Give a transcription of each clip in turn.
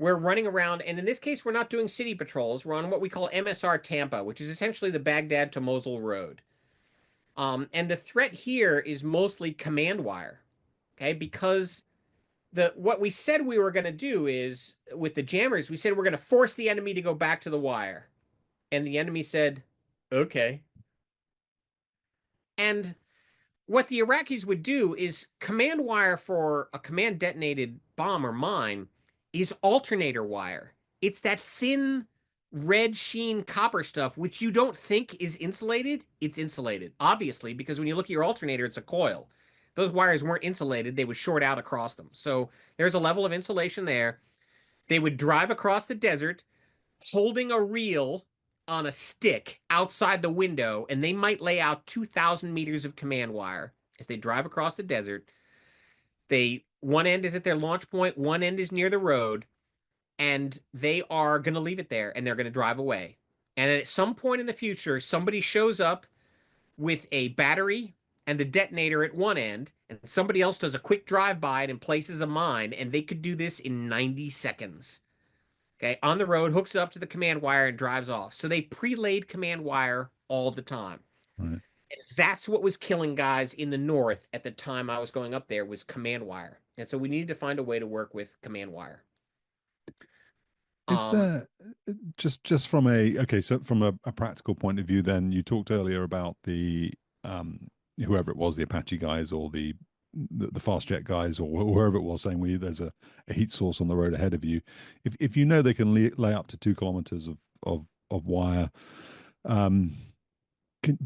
we're running around, and in this case, we're not doing city patrols. We're on what we call MSR Tampa, which is essentially the Baghdad to Mosul road. And the threat here is mostly command wire, okay? Because the what we said we were going to do is with the jammers, we said we're going to force the enemy to go back to the wire, and the enemy said, "Okay." And what the Iraqis would do is command wire for a command detonated bomb or mine is alternator wire. It's that thin red sheen copper stuff, which you don't think is insulated. It's insulated, obviously, because when you look at your alternator, it's a coil. If those wires weren't insulated, they would short out across them. So there's a level of insulation there. They would drive across the desert holding a reel on a stick outside the window, and they might lay out 2,000 meters of command wire as they drive across the desert. One end is at their launch point, one end is near the road, and they are going to leave it there and they're going to drive away. And at some point in the future, somebody shows up with a battery and the detonator at one end, and somebody else does a quick drive by it and places a mine, and they could do this in 90 seconds. Okay, on the road, hooks it up to the command wire and drives off. So they pre-laid command wire all the time. Right. And that's what was killing guys in the north at the time I was going up there was command wire. And so we needed to find a way to work with command wire. Is Um, there just from a okay, so from a practical point of view, then you talked earlier about the whoever it was, the Apache guys or the fast jet guys or whoever it was saying there's a heat source on the road ahead of you. If you know they can lay up to 2 kilometers of wire, um,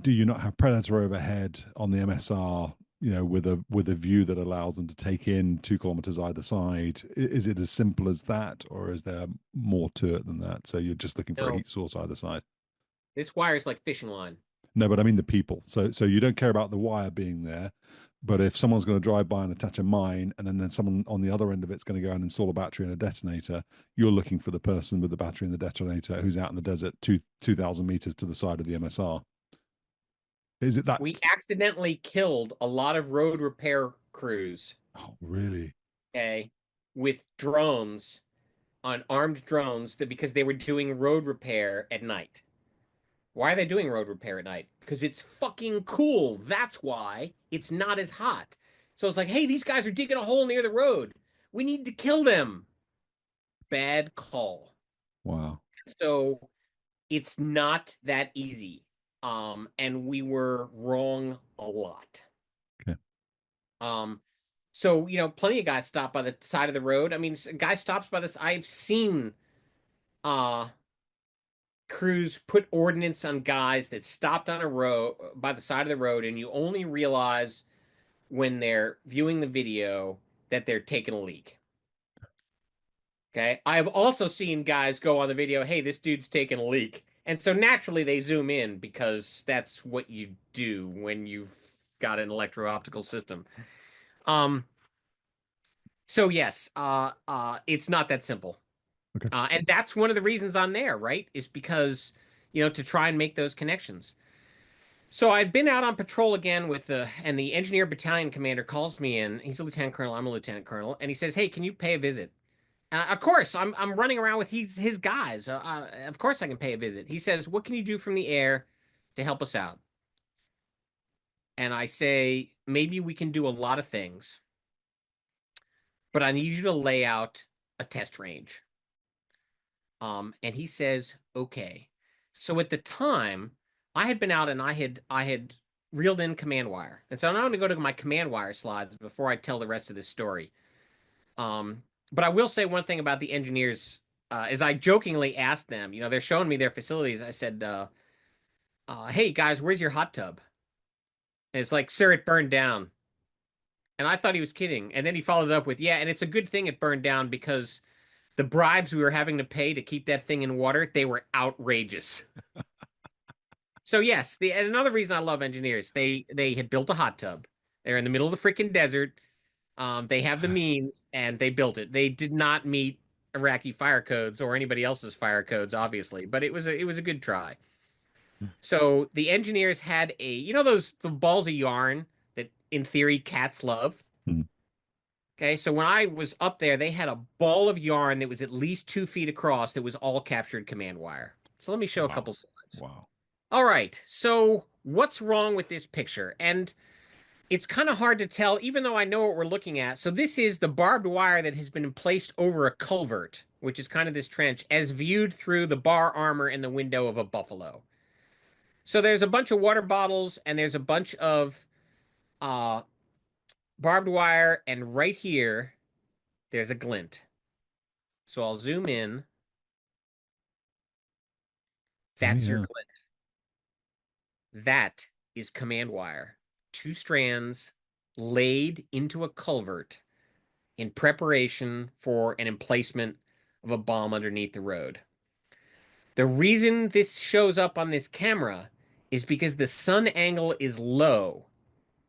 do you not have Predator overhead on the MSR? You know, with a view that allows them to take in 2 kilometers either side. Is it as simple as that, or is there more to it than that? So you're just looking for a no, heat source either side. this wire is like fishing line. No, but I mean the people. So you don't care about the wire being there, but if someone's going to drive by and attach a mine, and then someone on the other end of it's going to go and install a battery and a detonator, you're looking for the person with the battery and the detonator who's out in the desert 2,000 meters to the side of the MSR. Is it that? We accidentally killed a lot of road repair crews, Oh, really? okay, with drones on armed drones that because they were doing road repair at night. Why are they doing road repair at night? Because it's fucking cool. That's why it's not as hot. So it's like, hey, these guys are digging a hole near the road. We need to kill them. Bad call. Wow. So it's not that easy. And we were wrong a lot. Okay. Um, so plenty of guys stop by the side of the road. I mean, a guy stops by this. I've seen uh crews put ordnance on guys that stopped on a road by the side of the road, and you only realize when they're viewing the video that they're taking a leak. Okay. I've also seen guys go on the video, hey, this dude's taking a leak. And so naturally they zoom in because that's what you do when you've got an electro-optical system. Um, so yes, it's not that simple. Okay. And that's one of the reasons I'm there, right? Is because, to try and make those connections. So I'd been out on patrol again and the engineer battalion commander calls me in. He's a lieutenant colonel. I'm a lieutenant colonel, and he says, "Hey, can you pay a visit?" Of course, I'm running around with his guys. Of course, I can pay a visit. He says, "What can you do from the air to help us out?" And I say, "Maybe we can do a lot of things, but I need you to lay out a test range." And he says, "Okay." So at the time, I had been out and I had reeled in command wire, and so I'm going to go to my command wire slides before I tell the rest of this story. Um, but I will say one thing about the engineers, is I jokingly asked them, they're showing me their facilities. I said, "Hey guys, where's your hot tub?" And it's like, "Sir, it burned down." And I thought he was kidding, and then he followed up with, "Yeah, and it's a good thing it burned down because the bribes we were having to pay to keep that thing in water, they were outrageous." So yes, and another reason I love engineers, they had built a hot tub. They're in the middle of the freaking desert. They have the means, and they built it. They did not meet Iraqi fire codes or anybody else's fire codes, obviously, but it was a good try. So the engineers had the balls of yarn that, in theory, cats love. Hmm. Okay, so when I was up there, they had a ball of yarn that was at least 2 feet across that was all captured command wire. So let me show a Wow. couple slides. Wow. All right, so what's wrong with this picture? And it's kind of hard to tell, even though I know what we're looking at. So this is the barbed wire that has been placed over a culvert, which is kind of this trench, as viewed through the bar armor in the window of a buffalo. So there's a bunch of water bottles and there's a bunch of uh, barbed wire, and right here, there's a glint. So I'll zoom in. Oh That's your yeah. glint. That is command wire. Two strands laid into a culvert in preparation for an emplacement of a bomb underneath the road. The reason this shows up on this camera is because the sun angle is low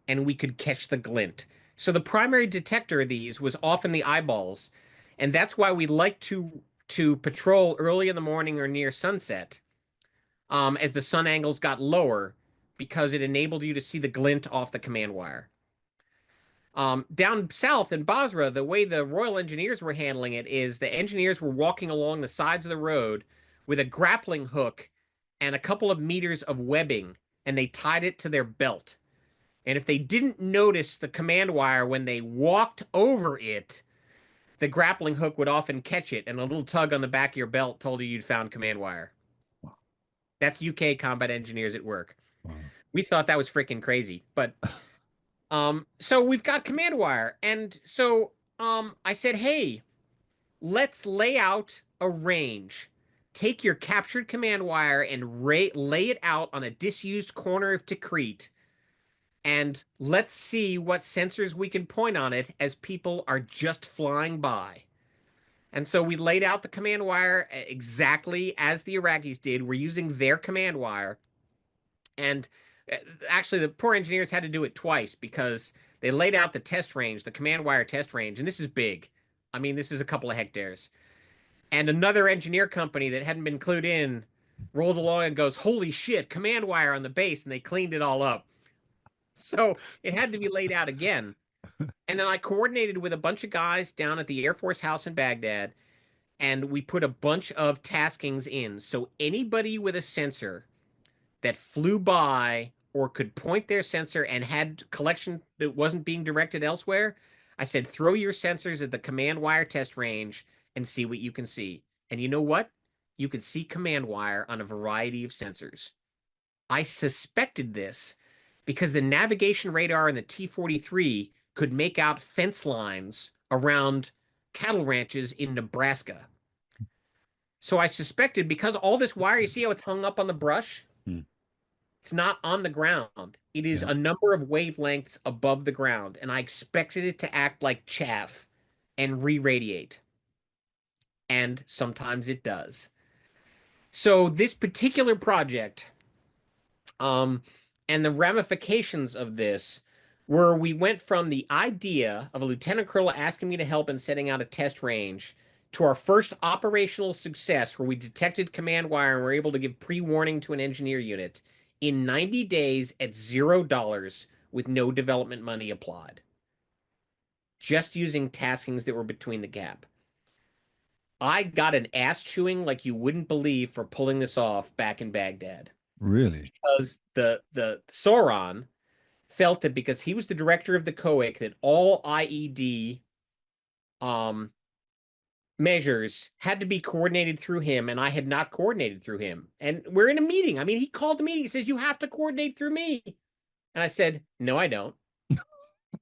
and we could catch the glint. So the primary detector of these was often the eyeballs, and that's why we like to patrol early in the morning or near sunset, as the sun angles got lower, because it enabled you to see the glint off the command wire. Down south in Basra, the way the Royal Engineers were handling it is the engineers were walking along the sides of the road with a grappling hook and a couple of meters of webbing, and they tied it to their belt. And if they didn't notice the command wire when they walked over it, the grappling hook would often catch it, and a little tug on the back of your belt told you you'd found command wire. Wow. That's UK combat engineers at work. Wow. We thought that was freaking crazy, but so we've got command wire, and so I said, hey, let's lay out a range. Take your captured command wire and lay it out on a disused corner of Tikrit, and let's see what sensors we can point on it as people are just flying by. And so we laid out the command wire exactly as the Iraqis did. We're using their command wire. And actually, the poor engineers had to do it twice because they laid out the test range, the command wire test range, and this is big. I mean, this is a couple of hectares. And another engineer company that hadn't been clued in rolled along and goes, holy shit, command wire on the base. And they cleaned it all up. So it had to be laid out again. And then I coordinated with a bunch of guys down at the Air Force House in Baghdad, and we put a bunch of taskings in. So anybody with a sensor that flew by or could point their sensor and had collection that wasn't being directed elsewhere, I said, throw your sensors at the command wire test range and see what you can see. And you know what? You could see command wire on a variety of sensors. I suspected this because the navigation radar in the T-43 could make out fence lines around cattle ranches in Nebraska. So I suspected, because all this wire, you see how it's hung up on the brush? Hmm. It's not on the ground. It is Yeah. a number of wavelengths above the ground, and I expected it to act like chaff and re-radiate. And sometimes it does. So this particular project, um, and the ramifications of this were, we went from the idea of a lieutenant colonel asking me to help in setting out a test range to our first operational success, where we detected command wire and were able to give pre-warning to an engineer unit in 90 days at $0 with no development money applied, just using taskings that were between the gap. I got an ass chewing like you wouldn't believe for pulling this off back in Baghdad, Really? because the Sauron felt that because he was the director of the COIC, that all IED um, measures had to be coordinated through him, and I had not coordinated through him. And we're in a meeting. I mean, he called a meeting. He says, you have to coordinate through me. And I said, no, I don't.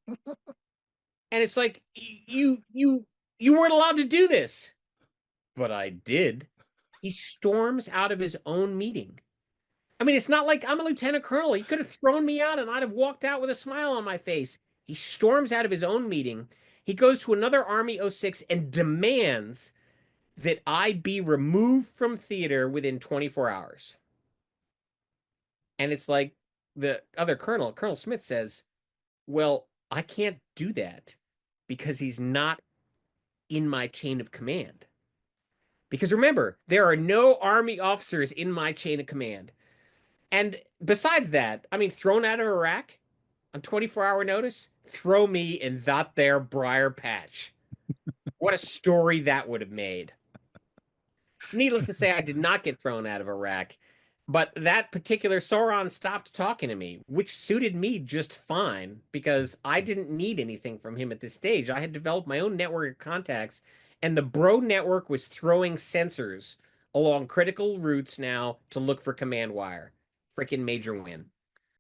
And it's like, you weren't allowed to do this. But I did. He storms out of his own meeting. I mean, it's not like I'm a lieutenant colonel. He could have thrown me out and I'd have walked out with a smile on my face. He storms out of his own meeting. He goes to another Army 06 and demands that I be removed from theater within 24 hours. And it's like, the other colonel, Colonel Smith, says, well, I can't do that because he's not in my chain of command. Because remember, there are no Army officers in my chain of command. And besides that, I mean, thrown out of Iraq, on 24-hour notice, throw me in that there briar patch. What a story that would have made. Needless to say, I did not get thrown out of Iraq, but that particular Sauron stopped talking to me, which suited me just fine because I didn't need anything from him at this stage. I had developed my own network of contacts, and the Bro network was throwing sensors along critical routes now to look for command wire. Freaking major win.